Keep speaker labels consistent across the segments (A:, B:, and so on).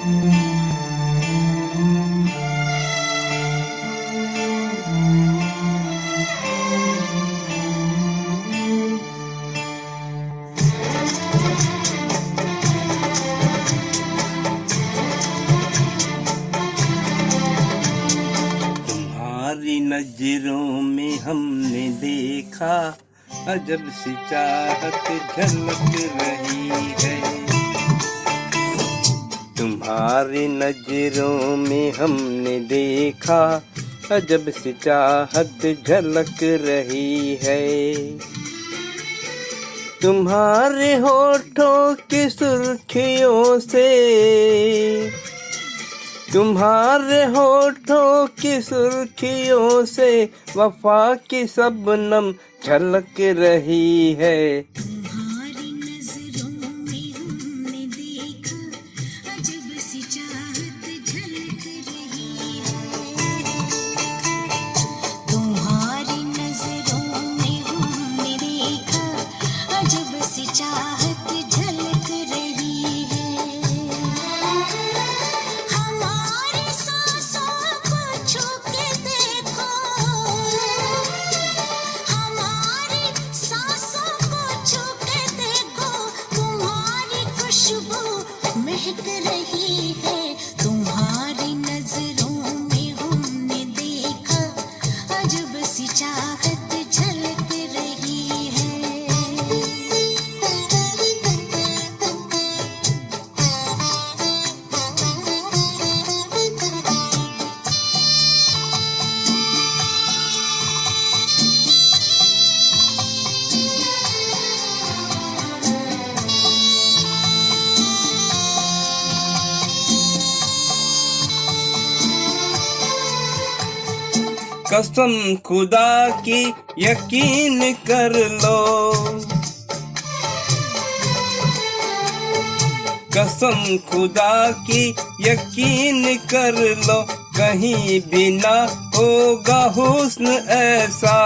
A: तुम्हारी नजरों में हमने देखा अजब सी चाहत झलक रही है। तुम्हारी नजरों में हमने देखा अजब सी चाहत झलक रही है। तुम्हारे होठों की सुर्खियों से, तुम्हारे होठों की सुर्खियों से वफा की शबनम झलक रही है।
B: तुम्हारी नजरों में हमने देखा अजब सी चाहत झलक रही है। तुम्हारी नजरों में हमने देखा अजब सी चाहत झलक रही है। हमारी सांसों को छू के देखो, हमारी सांसों को छू के देखो, तुम्हारी खुशबू महक रही है। तुम्हारी नजरों में हमने देखा अजब सी चाहत झलक रही है।
A: कसम खुदा की यकीन कर लो, कसम खुदा की यकीन कर लो, कहीं भी ना होगा हुस्न ऐसा।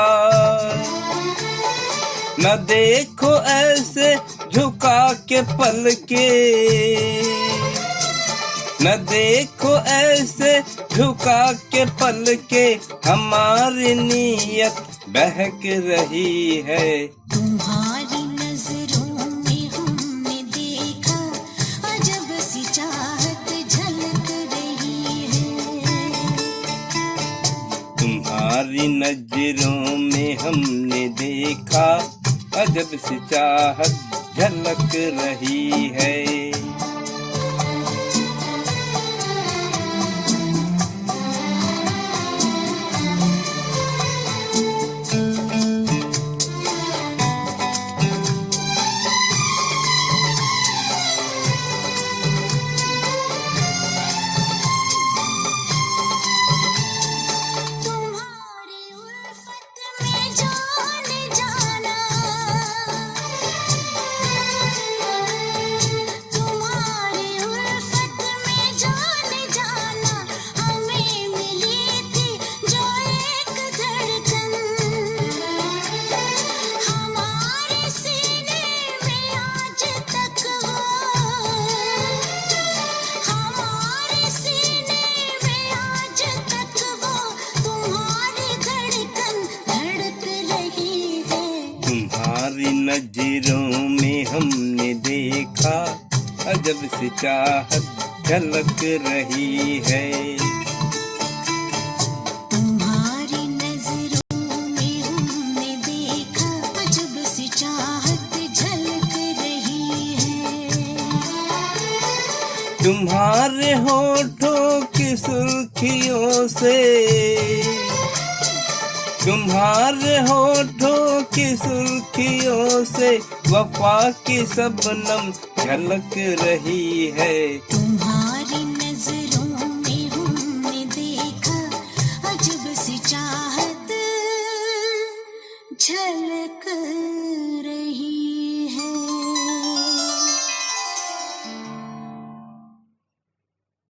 A: न देखो ऐसे झुका के पल के, न देखो ऐसे झुका के पल के, हमारी नीयत बहक रही है।
B: तुम्हारी नजरों में हमने देखा अजब सी चाहत झलक रही है।
A: तुम्हारी नजरों में हमने देखा अजब सी चाहत झलक रही है।
B: तुम्हारी उल्फत में जान जाना, तुम्हारी उल्फत में जान जाना, हमें मिली थी जो एक धड़कन, हमारे सीने में आज तक वो, हमारे सीने में आज तक वो तुम्हारी धड़कन धड़क रही है।
A: तुम्हारी नजरों में हमने देखा अजब सी चाहत झलक रही है।
B: तुम्हारी नजरों में हमने देखा अजब सी चाहत झलक रही है।
A: तुम्हारे होठों की सुर्खियों से, तुम्हारे होठों की सुर्खियों से वफा की शबनम झलक रही है।
B: तुम्हारी